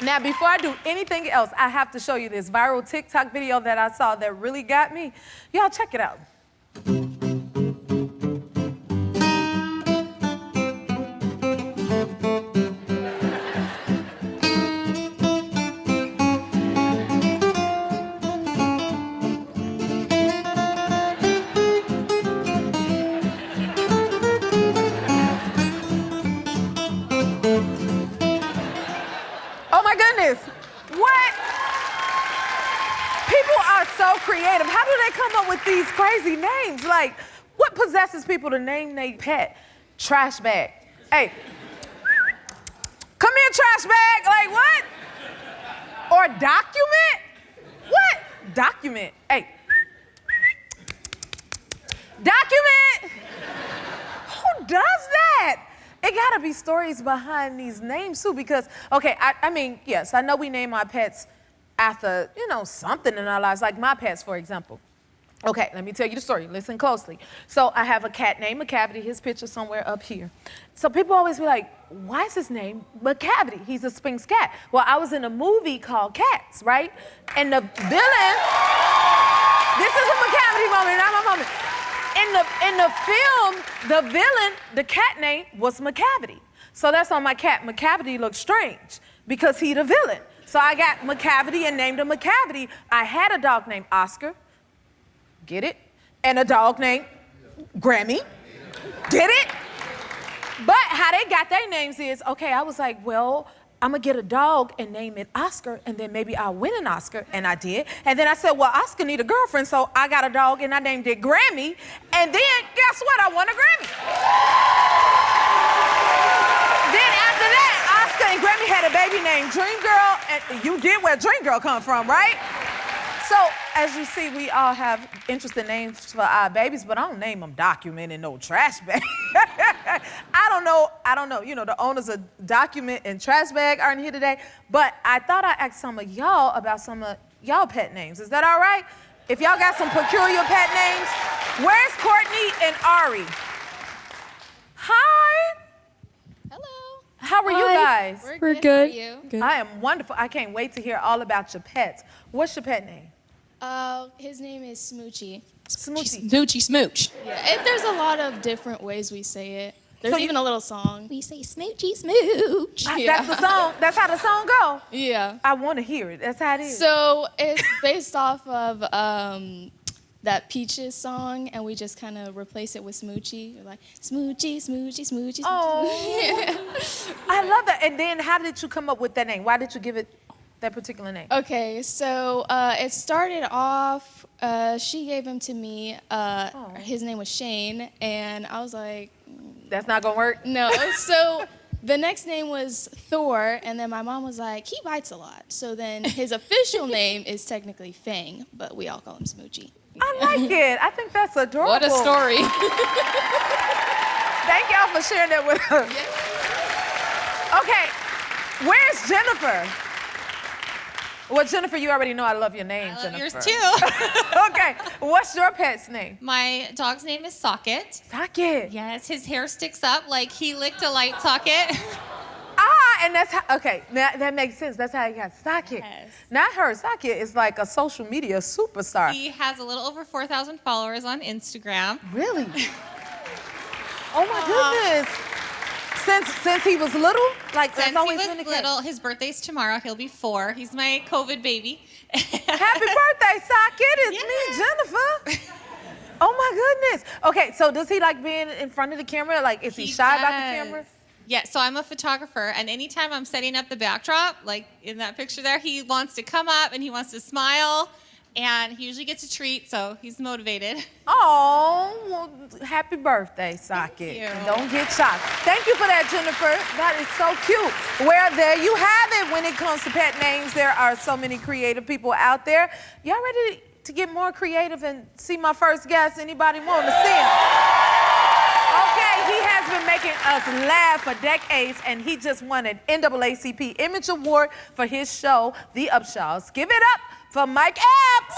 Now, before I do anything else, I have to show you this viral TikTok video that I saw that really got me. Y'all check it out. What? People are so creative. How do they come up with these crazy names? Like, what possesses people to name their pet trash bag? Hey, come here, trash bag. Like, what? Or document? What? Document. Hey. Document. Who does that? It gotta be stories behind these names too, because, okay, I mean, yes, I know we name our pets after, you know, something in our lives, like my pets, for example. Okay, let me tell you the story, listen closely. So I have a cat named McCavity, his picture's somewhere up here. So people always be like, why is his name McCavity? He's a Sphinx cat. Well, I was in a movie called Cats, right? And the villain, this is a McCavity moment, not my moment. In the film, the villain, the cat name was McCavity. So that's on my cat. McCavity looks strange because he the villain. So I got McCavity and named him McCavity. I had a dog named Oscar, get it? And a dog named Grammy, get it? But how they got their names is, okay, I was like, well, I'm gonna get a dog and name it Oscar, and then maybe I'll win an Oscar, and I did. And then I said, well, Oscar need a girlfriend, so I got a dog and I named it Grammy, and then guess what? I won a Grammy. Then after that, Oscar and Grammy had a baby named Dream Girl, and you get where Dream Girl come from, right? So, as you see, we all have interesting names for our babies, but I don't name them Document and no Trash Bag. I don't know, you know, the owners of Document and Trash Bag aren't here today, but I thought I'd ask some of y'all about some of y'all pet names. Is that all right? If y'all got some peculiar pet names, where's Courtney and Ari? Hi. Hello. How are you guys? We're good. How are you? Good. I am wonderful. I can't wait to hear all about your pets. What's your pet name? His name is Smoochy. Smoochy. Smoochy Smooch. Yeah, there's a lot of different ways we say it. There's even a little song. We say Smoochy Smooch. That's the song. That's how the song go. Yeah. I want to hear it. That's how it is. So it's based off of that Peaches song, and we just kind of replace it with Smoochy. We're like, Smoochy, Smoochy, Smoochy, Smoochy. Oh, I love that. And then how did you come up with that name? Why did you give it that particular name? Okay, so it started off, she gave him to me. His name was Shane, and I was like, that's not gonna work? No. So the next name was Thor, and then my mom was like, he bites a lot. So then his official name is technically Fang, but we all call him Smoochy. I like it. I think that's adorable. What a story. Thank y'all for sharing that with us. Yeah. Okay, where's Jennifer? Well, Jennifer, you already know I love your name, I love Jennifer. yours too. Okay, what's your pet's name? My dog's name is Socket. Socket. Yes, his hair sticks up like he licked a light socket. And that's how, okay, that makes sense. That's how he got Socket. Yes. Not her, Socket is like a social media superstar. He has a little over 4,000 followers on Instagram. Really? Oh my goodness. Since he was little? Like, Since that's always he been was the case? little, his birthday's tomorrow. He'll be 4. He's my COVID baby. Happy birthday, Socket. It's me, Jennifer. Oh my goodness. Okay, so does he like being in front of the camera? Like, is he shy about the camera? Yeah, so I'm a photographer, and anytime I'm setting up the backdrop, like in that picture there, he wants to come up and he wants to smile, and he usually gets a treat, so he's motivated. Oh, well, happy birthday, Socket. Thank you. And don't get shocked. Thank you for that, Jennifer. That is so cute. Well, there you have it. When it comes to pet names, there are so many creative people out there. Y'all ready to get more creative and see my first guest? Anybody want to see him? Okay, he has been making us laugh for decades, and he just won an NAACP Image Award for his show, The Upshaws. Give it up for Mike Epps.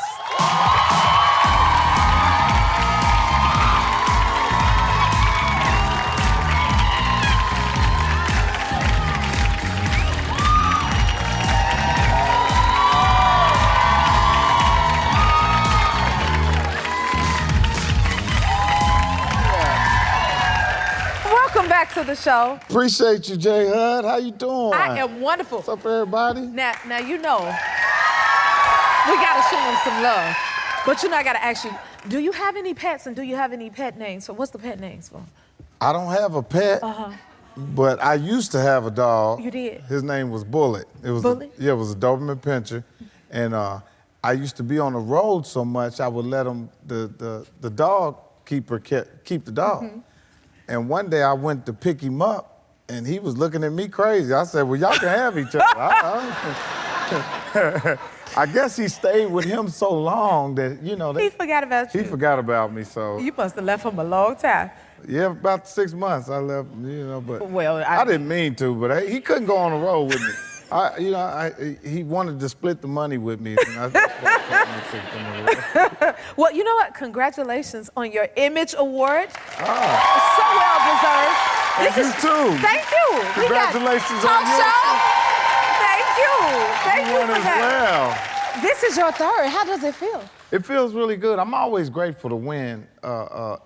to the show. Appreciate you, J. Hud. How you doing? I am wonderful. What's up, everybody? Now you know, we gotta show them some love. But you know, I gotta ask you, do you have any pets and do you have any pet names? So what's the pet names for? I don't have a pet, but I used to have a dog. You did? His name was Bullet. It was Bullet? it was a Doberman Pinscher. And I used to be on the road so much, I would let him, the dog keeper keep the dog. And one day I went to pick him up, and he was looking at me crazy. I said, well, y'all can have each other. I guess he stayed with him so long that, you know. He forgot about you. He forgot about me, so. You must have left him a long time. Yeah, about 6 months I left, you know, but Well, I didn't mean to, but he couldn't go on the road with me. He wanted to split the money with me. Well, you know what? Congratulations on your Image Award. So well deserved. And you too. Thank you. Congratulations Talk on yours. show. Thank you. Thank you won for as that. well. This is your third. How does it feel? It feels really good. I'm always grateful to win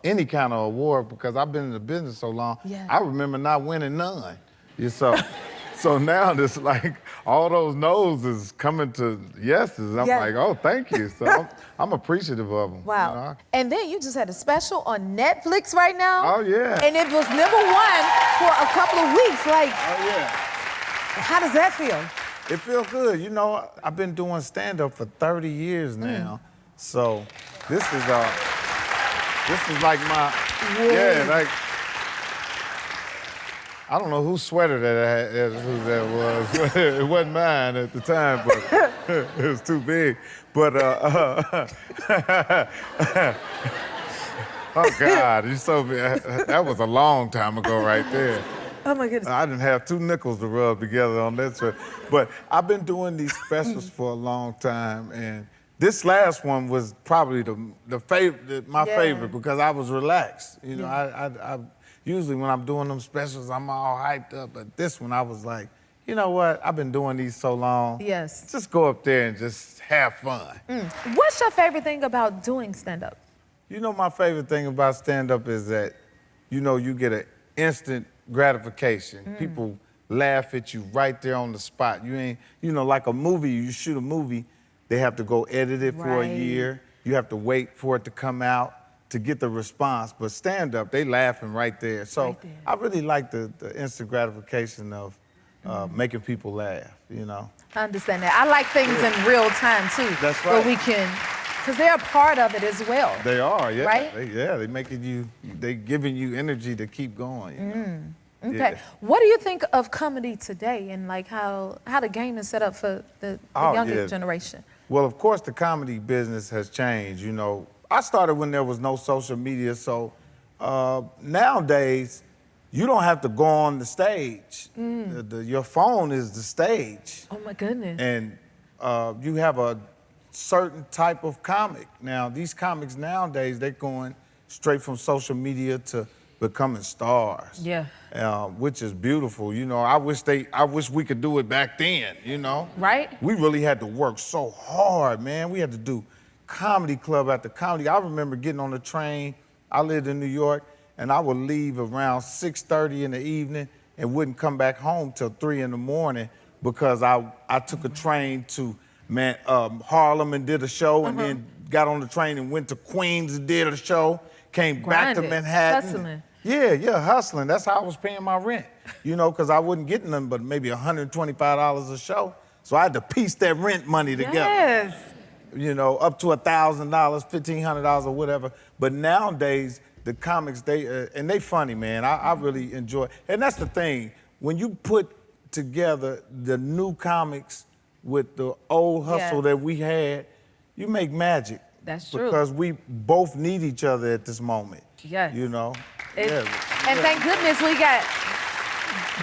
any kind of award because I've been in the business so long. Yeah. I remember not winning none. So now it's like all those no's is coming to yeses. I'm like, oh, thank you. So I'm appreciative of them. Wow. You know? And then you just had a special on Netflix right now. Oh, yeah. And it was #1 for a couple of weeks. Like, Oh, yeah. how does that feel? It feels good. You know, I've been doing stand-up for 30 years now. So this is like my, like, I don't know whose sweater who that was. It wasn't mine at the time, but it was too big. But, oh God, you so bad. That was a long time ago right there. Oh my goodness. I didn't have 2 nickels to rub together on that sweater. But I've been doing these specials for a long time, and this last one was probably my favorite because I was relaxed. You know, I usually when I'm doing them specials, I'm all hyped up, but this one I was like, you know what? I've been doing these so long. Yes. Just go up there and just have fun. What's your favorite thing about doing stand-up? You know, my favorite thing about stand-up is that, you know, you get an instant gratification. People laugh at you right there on the spot. You ain't, you know, like a movie, you shoot a movie, they have to go edit it for a year. You have to wait for it to come out to get the response. But stand-up, they laughing right there. So I really like the instant gratification of making people laugh, you know. I understand that. I like things in real time too. That's where right. we can, because they're a part of it as well. They are, yeah. Right? They making you, they giving you energy to keep going, you know. Okay. Yeah. What do you think of comedy today and like how the game is set up for the younger generation? Well, of course, the comedy business has changed. You know, I started when there was no social media, so nowadays, you don't have to go on the stage. Your phone is the stage. Oh my goodness. And you have a certain type of comic. Now, these comics nowadays, they're going straight from social media to becoming stars. Yeah. Which is beautiful. You know, I wish we could do it back then, you know? Right? We really had to work so hard, man. We had to do comedy club after comedy. I remember getting on the train. I lived in New York, and I would leave around 6:30 in the evening and wouldn't come back home till 3 in the morning because I took a train to Harlem and did a show, and then got on the train and went to Queens and did a show, came back to Manhattan. Hustling. Yeah, hustling. That's how I was paying my rent, you know, because I wasn't getting nothing but maybe $125 a show. So I had to piece that rent money together. Yes. You know, up to $1,000, $1,500 or whatever. But nowadays, the comics, and they funny, man. I really enjoy it. And that's the thing. When you put together the new comics with the old hustle that we had, you make magic. That's true. Because we both need each other at this moment. Yes. You know? And thank goodness we got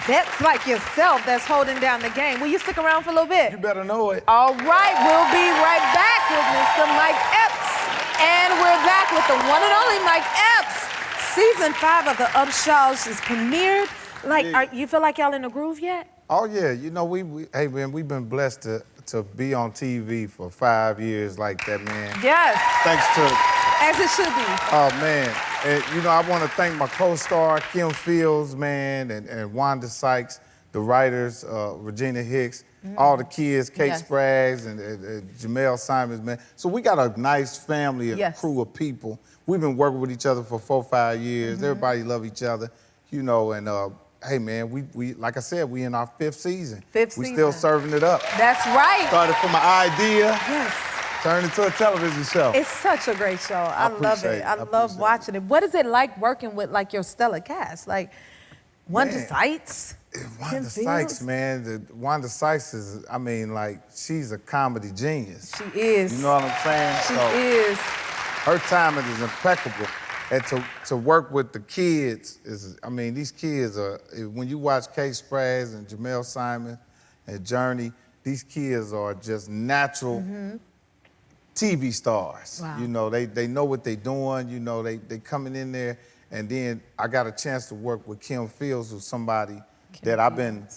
vets like yourself that's holding down the game. Will you stick around for a little bit? You better know it. All right, we'll be right back with Mr. Mike Epps. And we're back with the one and only Mike Epps. Season 5 of the Upshaws is premiered. Like, you feel like y'all in the groove yet? Oh yeah, you know, hey man, we've been blessed to be on TV for 5 years like that, man. Yes. Thanks to, as it should be. oh man, And, you know, I want to thank my co-star, Kim Fields, man, and Wanda Sykes, the writers, Regina Hicks, all the kids, Kate Spraggs and Jamel Simons, man. So we got a nice family, a crew of people. We've been working with each other for 4 or 5 years. Everybody love each other, you know, and hey, man, we like I said, we in our 5th season. We still serving it up. That's right. Started from an idea. Yes. Turned into a television show. It's such a great show. I love it. I love watching it. What is it like working with like your stellar cast? Like Wanda Sykes? Wanda Sykes, man. Wanda Sykes is, I mean, like, she's a comedy genius. She is. You know what I'm saying? She is. Her timing is impeccable. And to work with the kids is, I mean, these kids are, when you watch Kate Spraggs and Jamel Simon and Journey, these kids are just natural TV stars. Wow. You know, they know what they're doing, you know, they coming in there. And then I got a chance to work with Kim Fields, who's somebody that I've been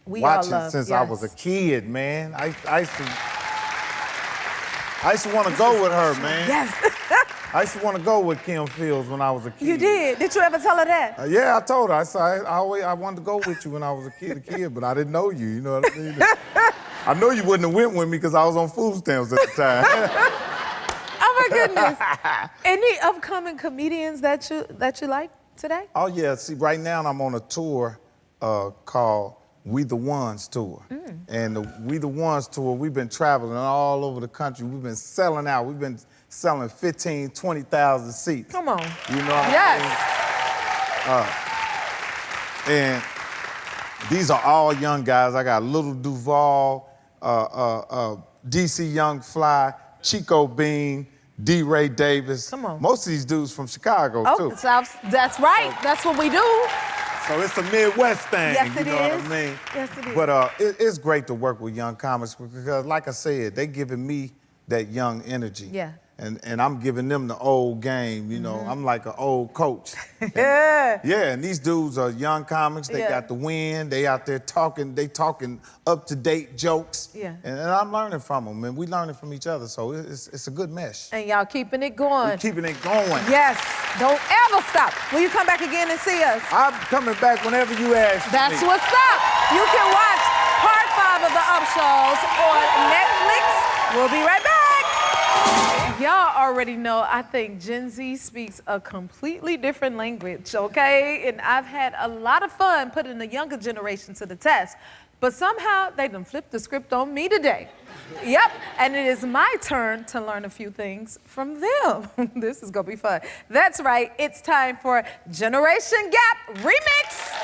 watching since I was a kid, man. I used to want to go with her, man. Yes. I used to want to go with Kim Fields when I was a kid. You did? Did you ever tell her that? Yeah, I told her. I said, I wanted to go with you when I was a kid, but I didn't know you, you know what I mean? I know you wouldn't have went with me because I was on food stamps at the time. Oh my goodness. Any upcoming comedians that you like today? Oh yeah, see, right now I'm on a tour called We the Ones Tour. And the We the Ones Tour, we've been traveling all over the country. We've been selling out. We've been selling 15, 20,000 seats. Come on. You know what I mean? And these are all young guys. I got Little Duval, DC Young Fly, Chico Bean, D. Ray Davis. Come on. Most of these dudes from Chicago, too. That's right. That's what we do. So it's a Midwest thing, Yes, you know what I mean? Yes, it is. But it's great to work with young comics because, like I said, they giving me that young energy. Yeah. And I'm giving them the old game, you know. I'm like an old coach. Yeah. Yeah, and these dudes are young comics. They got the win. They out there talking. They talking up-to-date jokes. Yeah. And I'm learning from them, and we learning from each other. So it's a good mesh. And y'all keeping it going. We're keeping it going. Yes. Don't ever stop. Will you come back again and see us? I'm coming back whenever you ask me. That's what's up. You can watch part 5 of the Upshaws on Netflix. We'll be right back. Y'all already know, I think Gen Z speaks a completely different language, okay? And I've had a lot of fun putting the younger generation to the test. But somehow, they done flipped the script on me today. Yep, and it is my turn to learn a few things from them. This is gonna be fun. That's right, it's time for Generation Gap Remix.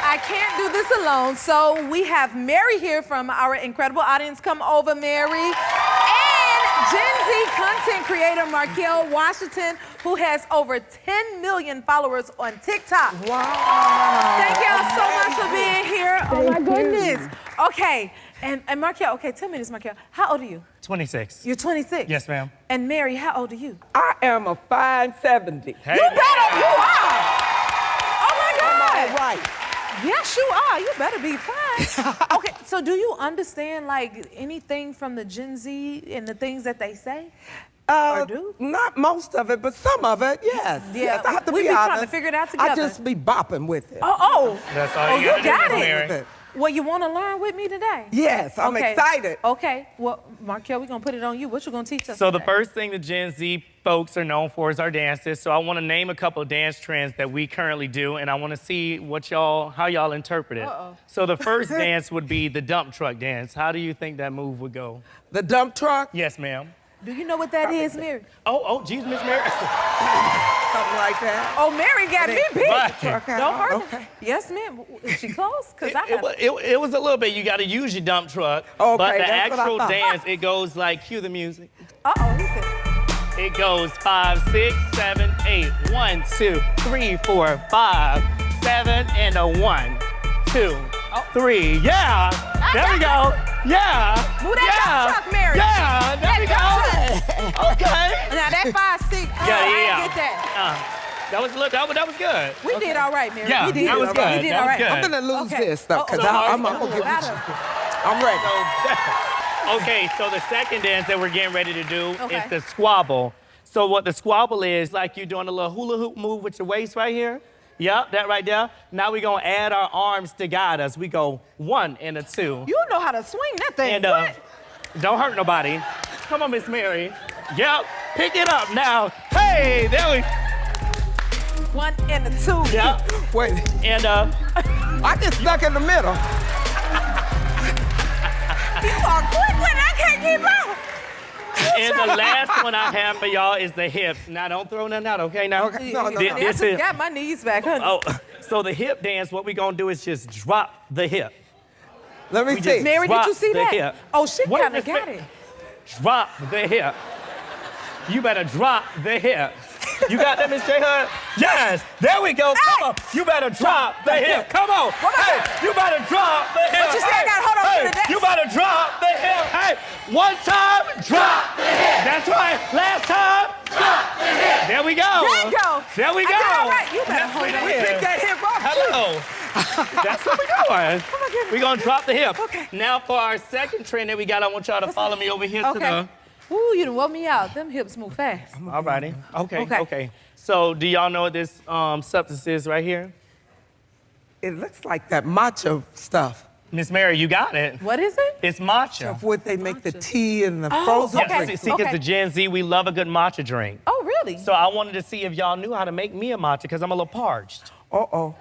I can't do this alone, so we have Mary here from our incredible audience. Come over, Mary. And Gen Z content creator Markel Washington, who has over 10 million followers on TikTok. Wow. Thank y'all so much for being here. Oh my goodness. Okay, and Markel, okay, tell me this, Markel. How old are you? 26. You're 26? Yes, ma'am. And Mary, how old are you? I am a fine 70. Hey. You better, you are. Oh my God. All right. Yes, you are. You better be fine. Okay, so do you understand like anything from the Gen Z and the things that they say? Or do? Not most of it, but some of it, yes. Yeah, Yes, I have to we be be honest. trying to figure it out together. I just be bopping with it. Oh. That's all you gotta do, got Miss it. Mary. Well, you want to learn with me today? Yes, I'm Okay. excited. Okay. Well, Markel, we're gonna put it on you. What you gonna teach us? So the today? first thing the Gen Z folks are known for is our dances. So I want to name a couple of dance trends that we currently do, and I want to see how y'all interpret it. So the first dance would be the dump truck dance. How do you think that move would go? The dump truck, Yes, ma'am. Do you know what that is, Mary? Geez, Miss Mary. something like that. Oh, Mary got me beat. Right. Don't hurt her. Okay. Yes, ma'am. Is she close? Cause I have. It was a little bit. You got to use your dump truck. Okay, but the that's what I actual thought. dance, it goes like, cue the music. Uh-oh, he said. It goes 5, 6, 7, 8. 1, 2, 3, 4, 5, 7, and a 1, 2, 3. Yeah. There we go. Yeah. Move that dump truck, Mary. Yeah. There we go. Okay. Now that 5, 6. I didn't get that. That was good. We did all right, Mary. Yeah, we did that was all right. good. We did That all was right. good. I'm gonna lose Okay. this though, because Uh-oh. I'm gonna give it to you. I'm ready. Okay, so the second dance that we're getting ready to do Okay. is the squabble. So what the squabble is, like you're doing a little hula hoop move with your waist right here. Yep, that right there. Now we're gonna add our arms to guide us. We go 1 and a 2. You know how to swing that thing. And What? don't hurt nobody. Come on, Miss Mary. Yep, pick it up now. Hey, there we 1 and a 2. Yep. Wait, And I get stuck in the middle. You are quick when I can't keep up. and the last one I have for y'all is the hips. Now don't throw nothing out, okay? Now Okay. No, no, Thi- no. I this just is got my knees back, honey. oh. So the hip dance, what we gonna do is just drop the hip. Let me We see. just- Mary, did drop you see the that? hip. Oh, she Wait, kind of Miss got Ma- it. Drop the hip. You better drop the hip. You got that, Miss J Hood? Yes. There we go. Come on. You better drop the hip. Come on. Hey, you better drop the hip. What you say? I gotta hold on to the desk. You better drop the hip. Hey, one time, drop the hip. That's right. Last time, drop the hip. There we go. There you go. There we I go. did all right. You better Yes, hold we on. did. Pick that hip up. Hello. That's what we're doing. Oh, my goodness. We're gonna drop the hip. Okay. Now for our second trend that we got, I want y'all to follow me over here to Okay. the. Ooh, you done woke me out. Them hips move fast. All righty. Okay. Okay. Okay. So do y'all know what this substance is right here? It looks like that matcha stuff. Miss Mary, you got it. What is it? It's matcha. Of what they make the tea and the Oh, frozen okay. drinks. See, because Okay. the Gen Z, we love a good matcha drink. Oh, really? So I wanted to see if y'all knew how to make me a matcha because I'm a little parched. Uh-oh.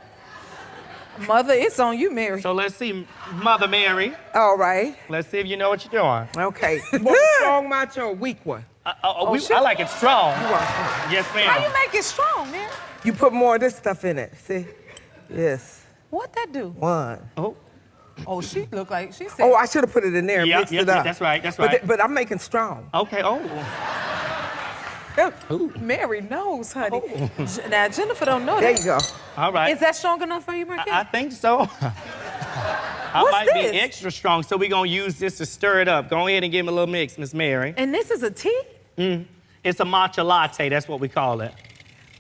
Mother, it's on you, Mary. So let's see, Mother Mary. All right. Let's see if you know what you're doing. Okay. One strong matcha or weak one? I like it strong. You want strong. Yes, How ma'am. you make it strong, Mary? You put more of this stuff in it. See? Yes. What that do? One. Oh, Oh, she look like she said. Oh, I should have put it in there and Yeah, mixed yeah, it up. that's right, that's But right. but I'm making strong. okay. Oh. Mary knows, honey. Now Jennifer don't know There that. you go. All right. Is that strong enough for you, Marquette? I think so. I What's might this? be extra strong, so we're gonna use this to stir it up. Go ahead and give me a little mix, Miss Mary. And this is a tea? It's a matcha latte, that's what we call it.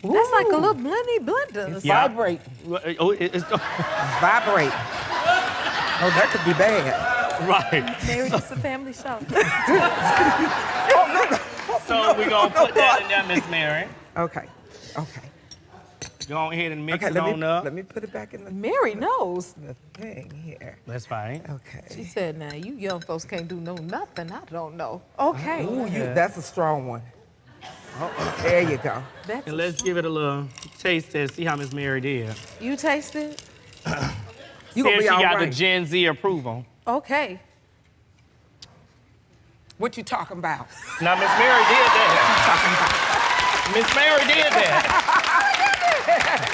That's like a little blender. Yeah. Vibrate. Oh, it's Vibrate. Oh, that could be bad. right. Mary, this is a family show. So we're gonna put that in there, Miss Mary. Okay. Okay. Go ahead and mix Okay, it on up. let me put it back in Mary knows. the thing here. That's fine. Okay. She said, now you young folks can't do nothing. I don't know. Okay. Ooh, that's a strong one. There you go. That's And let's give it a little taste test, see how Miss Mary did. you taste it? You See gonna if be she all got right. the Gen Z approval. Okay. What you talking about? Now, Miss Mary did that. Miss Mary did that.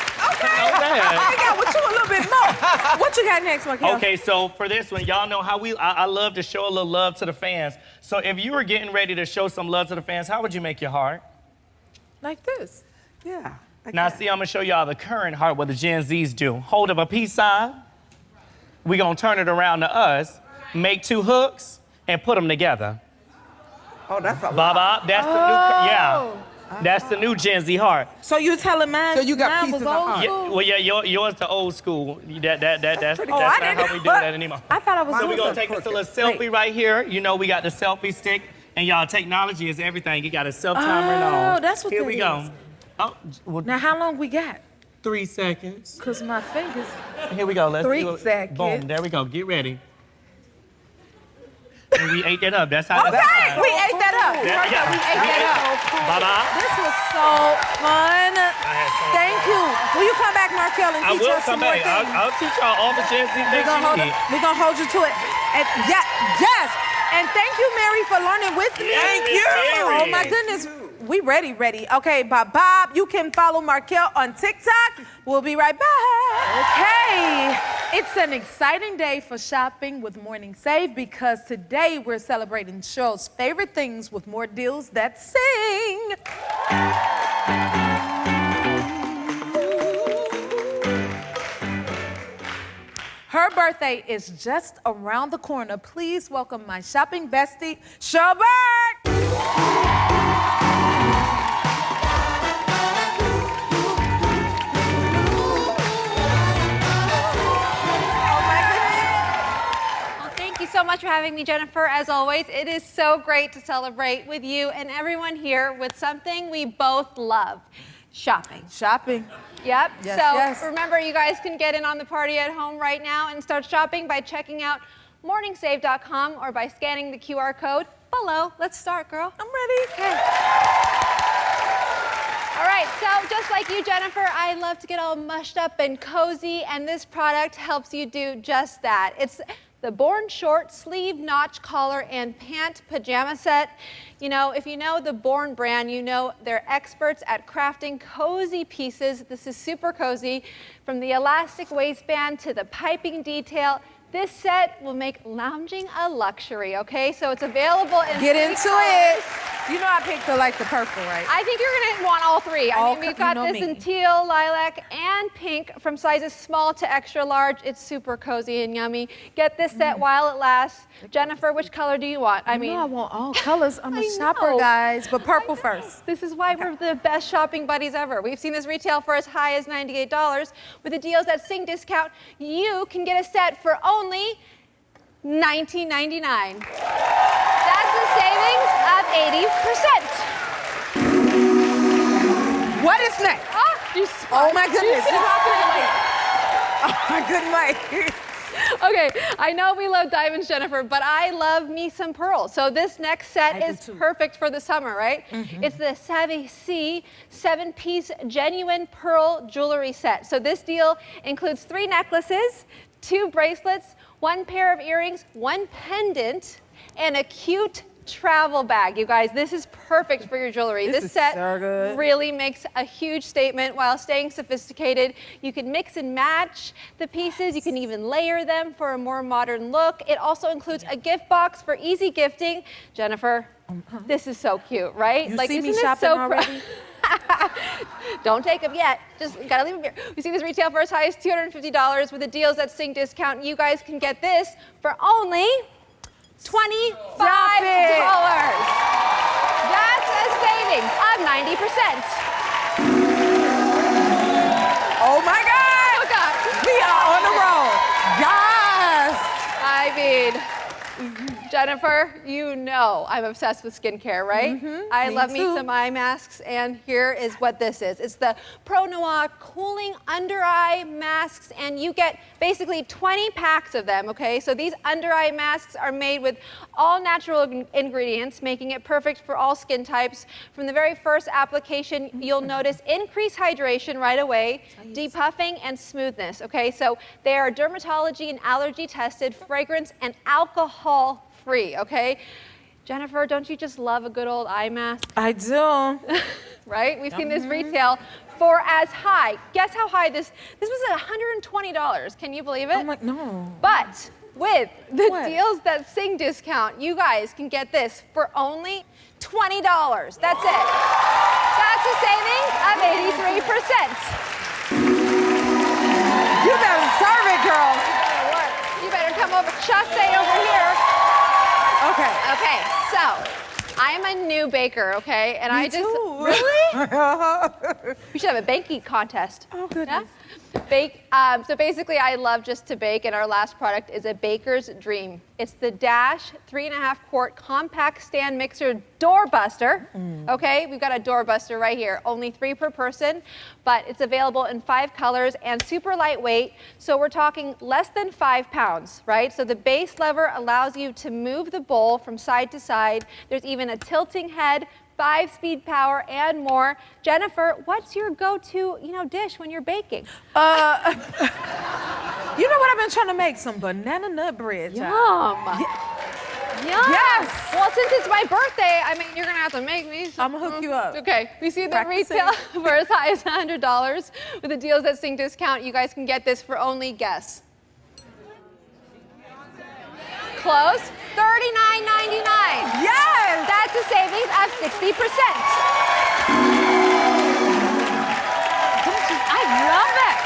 I got with you a little bit more. What you got next, Marquette? Okay, so for this one, y'all know how I love to show a little love to the fans. So if you were getting ready to show some love to the fans, how would you make your heart? Like this. Yeah. Now, see, I'm gonna show y'all the current heart, what the Gen Zs do. Hold up a peace sign. We gonna turn it around to us, make 2 hooks, and put them together. Oh, that's a lot. Baba, that's the new, yeah. That's the new Gen Z heart. So you telling mine? So you got mine pieces was of old heart. school? Yeah, well, yeah, yours the old school. That's pretty not I didn't how we do know. that anymore. I thought I was So doing we're gonna something take us a little crooked. selfie right here. You know, we got the selfie stick, and y'all, technology is everything. You got a self-timer and all. Oh, that's what Here that we is. go. Oh, well, Now, how long we got? 3 seconds. Because my fingers. Here we go. Let's 3 do it. seconds. Boom. There we go. Get ready. And we ate that up. That's how. Okay, we ate that up. Yeah, yeah. We ate that up. Bye-bye. This was so fun. Thank you. Will you come back, Markel, and I teach will us some come more back. things? I'll teach y'all all the Gen Z things you need. We're gonna hold you to it. And yes. And thank you, Mary, for learning with me. Thank you. Oh my goodness. We ready. Okay, Bob, you can follow Markel on TikTok. We'll be right back. Okay. It's an exciting day for shopping with Morning Save because today we're celebrating Cheryl's favorite things with more deals that sing. Her birthday is just around the corner. Please welcome my shopping bestie, Cheryl Burke. Well, thank you so much much for having me, Jennifer. As always, it is so great to celebrate with you and everyone here with something we both love, shopping. Shopping. Yep. Yes, Remember, you guys can get in on the party at home right now and start shopping by checking out morningsave.com or by scanning the QR code below. Let's start, girl. I'm ready. Okay. All right, so just like you, Jennifer, I love to get all mushed up and cozy, and this product helps you do just that. It's the Born Short Sleeve Notch Collar and Pant Pajama Set. You know, if you know the Born brand, you know they're experts at crafting cozy pieces. This is super cozy. From the elastic waistband to the piping detail, this set will make lounging a luxury, okay? So it's available in Get 3 into colors. it. You know I picked the purple, right? I think you're gonna want all 3. I mean, we've got you know this me. in teal, lilac, and pink from sizes small to extra large. It's super cozy and yummy. Get this set while it lasts. Jennifer, which color do you want? I mean, I want all colors. I'm a I shopper, know. guys, but purple first. this is why we're the best shopping buddies ever. We've seen this retail for as high as $98. With the deals that Sing discount, you can get a set for only $19.99. That's a savings of 80%. What is next? Oh my goodness. Oh my goodness. Okay, I know we love diamonds, Jennifer, but I love me some pearls. So this next set is perfect for the summer, right? It's the Savvy C 7-piece genuine pearl jewelry set. So this deal includes 3 necklaces, 2 bracelets, 1 pair of earrings, 1 pendant, and a cute travel bag. You guys, this is perfect for your jewelry. This set so good. really makes a huge statement while staying sophisticated. You can mix and match the pieces. You can even layer them for a more modern look. It also includes a gift box for easy gifting. Jennifer, this is so cute, right? You see me isn't it shopping so already? Don't take them yet. Just gotta leave them here. We see this retail for as high as $250 with the deals that Sing discount. You guys can get this for only $25. That's a savings of 90%. Oh my God. Oh God. We are on the roll. Yes. I mean, Jennifer, you know I'm obsessed with skincare, right? I love me some eye masks, and here is what this is. It's the Pro Noir Cooling Under Eye Masks, and you get basically 20 packs of them, okay? So these under eye masks are made with all natural ingredients, making it perfect for all skin types. From the very first application, you'll notice increased hydration right away, depuffing, and smoothness, okay? So they are dermatology and allergy tested, fragrance and alcohol free, okay? Jennifer, don't you just love a good old eye mask? I do. Right? We've seen this retail for as high. Guess how high this was at $120. Can you believe it? I'm like, no. But with the deals that Sing discount, you guys can get this for only $20. That's it. That's a savings of 83%. You better serve it, girl. You better come over, just stay over here. Okay. Okay, so I'm a new baker, okay? And Me I just too. really? We should have a baking contest. Oh, goodness. Yeah? So basically, I love just to bake, and our last product is a baker's dream. It's the Dash 3.5-quart compact stand mixer doorbuster. Okay, we've got a doorbuster right here, only 3 per person, but it's available in 5 colors and super lightweight. So we're talking less than 5 pounds, right? So the base lever allows you to move the bowl from side to side. There's even a tilting head, 5-speed power, and more. Jennifer, what's your go-to, dish when you're baking? You know what I've been trying to make? Some banana nut bread. Yum. child. Yum. Yes. Well, since it's my birthday, I mean, you're gonna have to make me some. I'm gonna hook you up. Okay. We see the Practicing. retail for as high as $100. With the deals that Sing discount, you guys can get this for only, guess. Close. $39.99. Yes. That's a savings of 60%. I love it.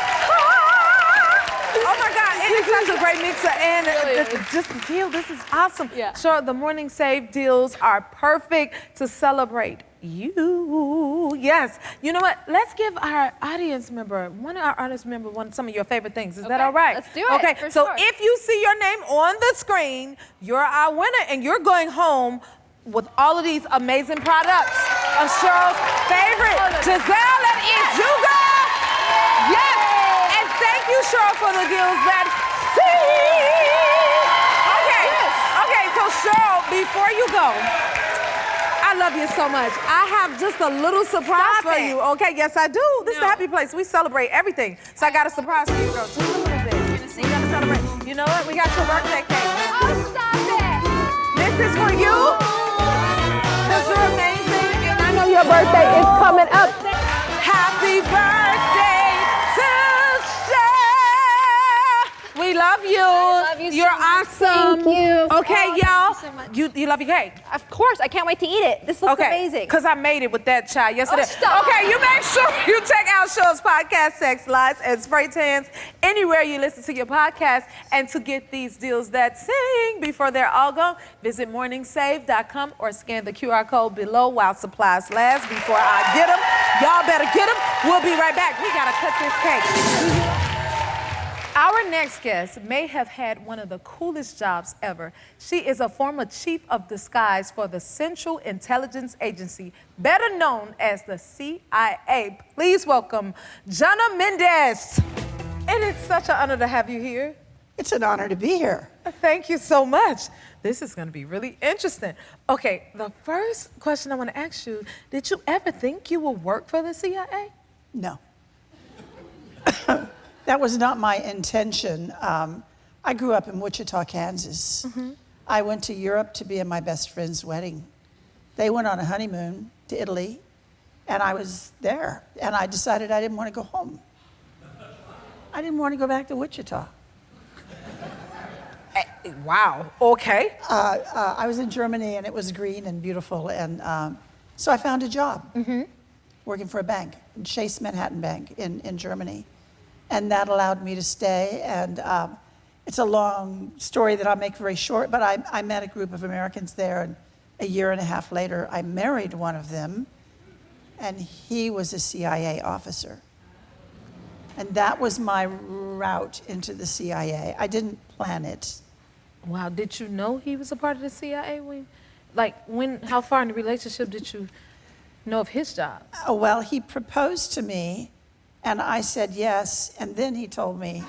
Oh my God, it is such a great mixer, and Really just the deal, this is awesome. Yeah. Sure, the Morning Save deals are perfect to celebrate you. Yes. You know what? Let's give our audience member, some of your favorite things. Is that all right? Let's do it. Okay. For So sure. if you see your name on the screen, you're our winner, and you're going home with all of these amazing products of Cheryl's favorite. Giselle, that is you, girl. Yes. And thank you, Cheryl, for the deals that Okay. Okay, so Cheryl, before you go, I love you so much. I have just a little surprise for you. Okay, yes, I do. This is the happy place. We celebrate everything. So I got a surprise for you, girl. Just a little bit. We gotta celebrate. You know what? We got your birthday cake. Oh, stop it. This is for you. Because you're amazing. And I know Your birthday is coming up. happy birthday to Cher. We love you. love you so You're much. awesome. Thank you. Okay, Oh, y'all. thank you so much. You love your cake? Of course, I can't wait to eat it. This looks amazing. Because I made it with that child yesterday. Oh, stop. Okay, you make sure you check out Cheryl's podcast, Sex, Lies, and Spray Tans, anywhere you listen to your podcast. And to get these deals that sing before they're all gone, visit morningsave.com or scan the QR code below while supplies last before I get them. Y'all better get them. We'll be right back. We got to cut this cake. Our next guest may have had one of the coolest jobs ever. She is a former chief of disguise for the Central Intelligence Agency, better known as the CIA. Please welcome Jonna Mendez. And it's such an honor to have you here. It's an honor to be here. Thank you so much. This is going to be really interesting. Okay, the first question I want to ask you, did you ever think you would work for the CIA? No. That was not my intention. I grew up in Wichita, Kansas. I went to Europe to be at my best friend's wedding. They went on a honeymoon to Italy, and I was there. And I decided I didn't want to go home. I didn't want to go back to Wichita. Wow, okay. I was in Germany, and it was green and beautiful, and so I found a job working for a bank, Chase Manhattan Bank in Germany. And that allowed me to stay. And it's a long story that I'll make very short, but I met a group of Americans there, and a year and a half later, I married one of them, and he was a CIA officer. And that was my route into the CIA. I didn't plan it. Wow, did you know he was a part of the CIA? How far in the relationship did you know of his job? Oh, well, he proposed to me, and I said yes, and then he told me.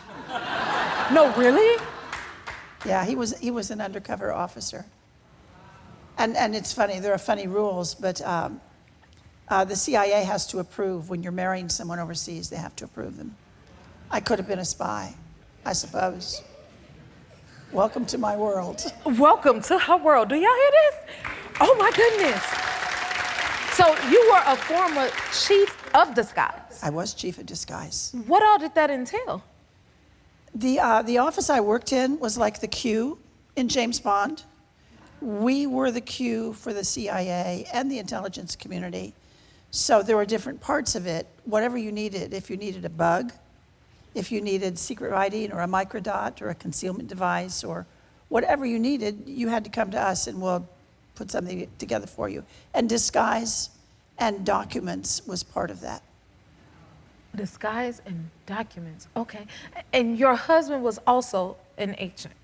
No, really? Yeah, he was an undercover officer. And it's funny, there are funny rules, but the CIA has to approve when you're marrying someone overseas, they have to approve them. I could have been a spy, I suppose. Welcome to my world. Welcome to her world. Do y'all hear this? Oh my goodness. So you were a former chief of disguise. I was chief of disguise. What all did that entail? The office I worked in was like the Q in James Bond. We were the Q for the CIA and the intelligence community. So there were different parts of it. Whatever you needed, if you needed a bug, if you needed secret writing or a microdot or a concealment device or whatever you needed, you had to come to us and we'll put something together for you. And disguise and documents was part of that. Disguise and documents, okay. And your husband was also an agent.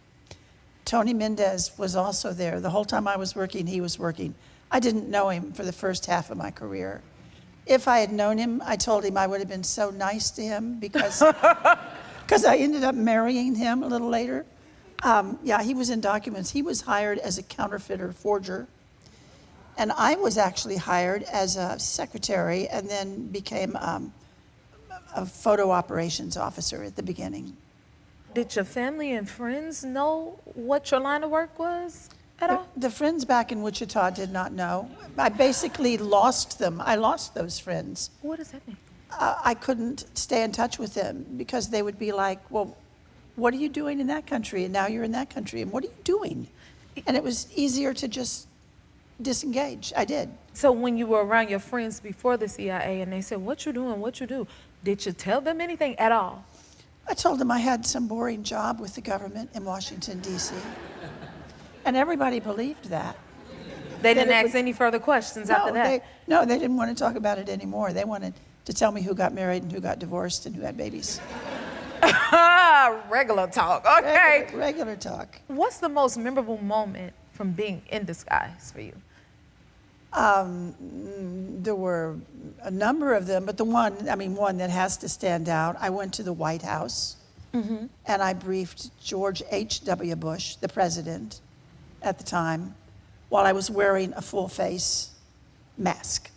Tony Mendes was also there. The whole time I was working, he was working. I didn't know him for the first half of my career. If I had known him, I told him I would have been so nice to him because I ended up marrying him a little later. Yeah, he was in documents. He was hired as a counterfeiter forger. And I was actually hired as a secretary and then became a photo operations officer at the beginning. Did your family and friends know what your line of work was at all? The friends back in Wichita did not know. I basically lost them. I lost those friends. What does that mean? I couldn't stay in touch with them because they would be like, well, what are you doing in that country? And now you're in that country. And what are you doing? And it was easier to just disengage. I did. So when you were around your friends before the CIA and they said, what you doing, what you do, did you tell them anything at all? I told them I had some boring job with the government in Washington, D.C. And everybody believed that. They didn't ask any further questions after that? They didn't want to talk about it anymore. They wanted to tell me who got married and who got divorced and who had babies. Regular talk, okay. Regular talk. What's the most memorable moment from being in disguise for you? There were a number of them, but one that has to stand out. I went to the White House and I briefed George H.W. Bush, the president at the time, while I was wearing a full face mask.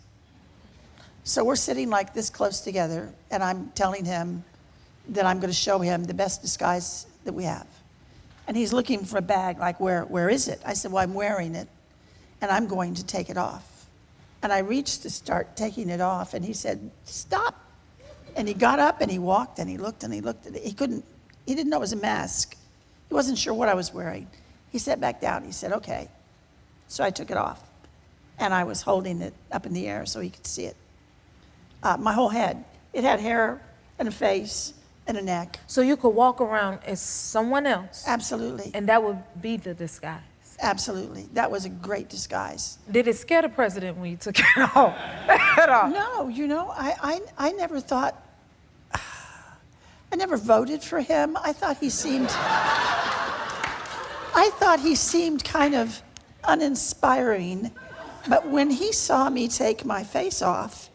So we're sitting like this close together, and I'm telling him that I'm going to show him the best disguise that we have. And he's looking for a bag, like, where is it? I said, well, I'm wearing it, and I'm going to take it off. And I reached to start taking it off, and he said, stop. And he got up, and he walked, and he looked, and he looked at it. He didn't know it was a mask. He wasn't sure what I was wearing. He sat back down. He said, okay. So I took it off, and I was holding it up in the air so he could see it. My whole head. It had hair and a face and a neck. So you could walk around as someone else? Absolutely. And that would be the disguise? Absolutely. That was a great disguise. Did it scare the president when you took it off? At all? No, I never thought, I never voted for him. I thought he seemed kind of uninspiring, but when he saw me take my face off,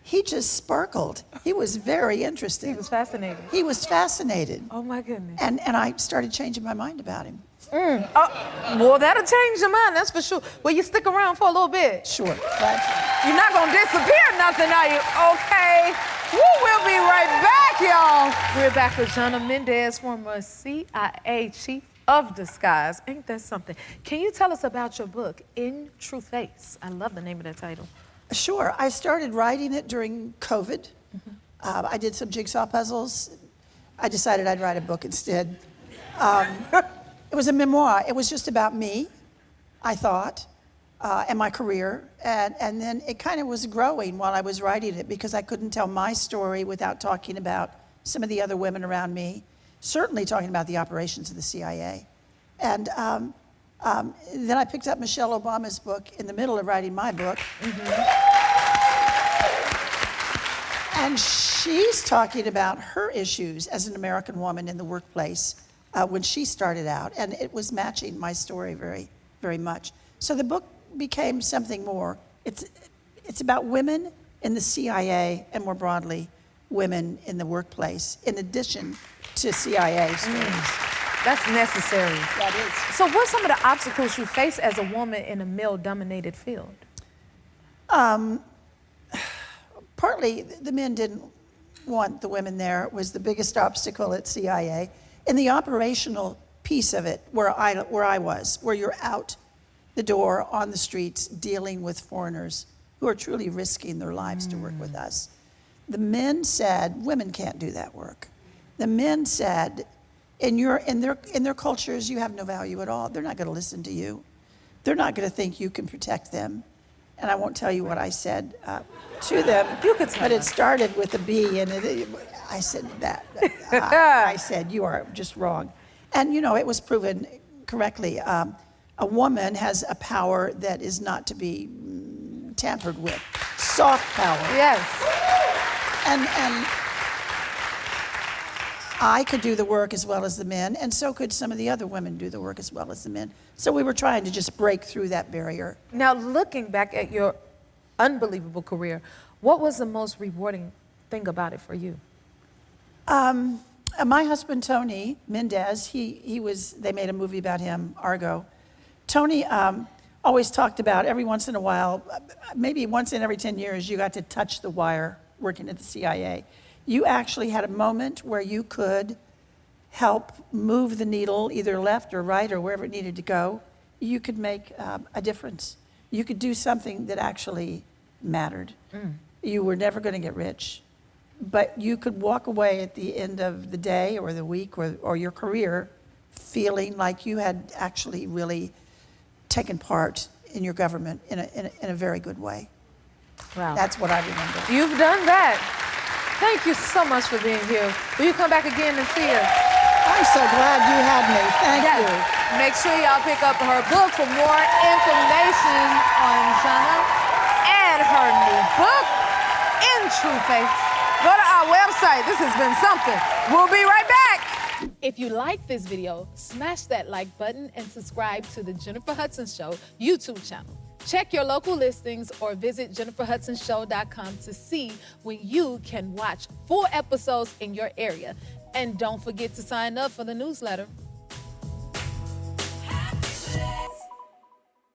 he just sparkled. He was very interesting. He was fascinated. He was fascinated. Oh my goodness. And I started changing my mind about him. Well, that'll change your mind, that's for sure. Will you stick around for a little bit? Sure. Glad You're not gonna disappear nothing, are you? Okay. We'll be right back, y'all. We're back with Jonna Mendez, former CIA chief of disguise. Ain't that something? Can you tell us about your book, In True Face? I love the name of that title. Sure. I started writing it during COVID. I did some jigsaw puzzles. I decided I'd write a book instead. It was a memoir. It was just about me, I thought, and my career. And then it kind of was growing while I was writing it because I couldn't tell my story without talking about some of the other women around me, certainly talking about the operations of the CIA. And then I picked up Michelle Obama's book in the middle of writing my book. And she's talking about her issues as an American woman in the workplace when she started out. And it was matching my story very, very much. So the book became something more. It's about women in the CIA and more broadly, women in the workplace, in addition to CIA stories. That's necessary. That is. So what are some of the obstacles you face as a woman in a male-dominated field? Partly, the men didn't want the women there. It was the biggest obstacle at CIA. In the operational piece of it, where I was, where you're out the door on the streets dealing with foreigners who are truly risking their lives to work with us. The men said, women can't do that work. The men said, in their cultures, you have no value at all. They're not going to listen to you. They're not going to think you can protect them. And I won't tell you what I said to them, but it started with a B, and I said that. I said, you are just wrong. And it was proven correctly. A woman has a power that is not to be tampered with. Soft power. Yes. And I could do the work as well as the men, and so could some of the other women do the work as well as the men. So we were trying to just break through that barrier. Now, looking back at your unbelievable career, what was the most rewarding thing about it for you? My husband, Tony Mendes, they made a movie about him, Argo. Tony always talked about every once in a while, maybe once in every 10 years, you got to touch the wire working at the CIA. You actually had a moment where you could help move the needle either left or right or wherever it needed to go. You could make a difference. You could do something that actually mattered. You were never going to get rich, but you could walk away at the end of the day or the week or your career feeling like you had actually really taken part in your government in a very good way. Wow. That's what I remember. You've done that. Thank you so much for being here. Will you come back again and see us? I I'm so glad you had me. Thank Yes. you. Make sure y'all pick up her book for more information on Janna and her new book, In True Face. Go to our website. This has been something. We'll be right back. If you like this video, smash that like button and subscribe to the Jennifer Hudson Show YouTube channel. Check your local listings or visit jenniferhudsonshow.com to see when you can watch full episodes in your area. And don't forget to sign up for the newsletter.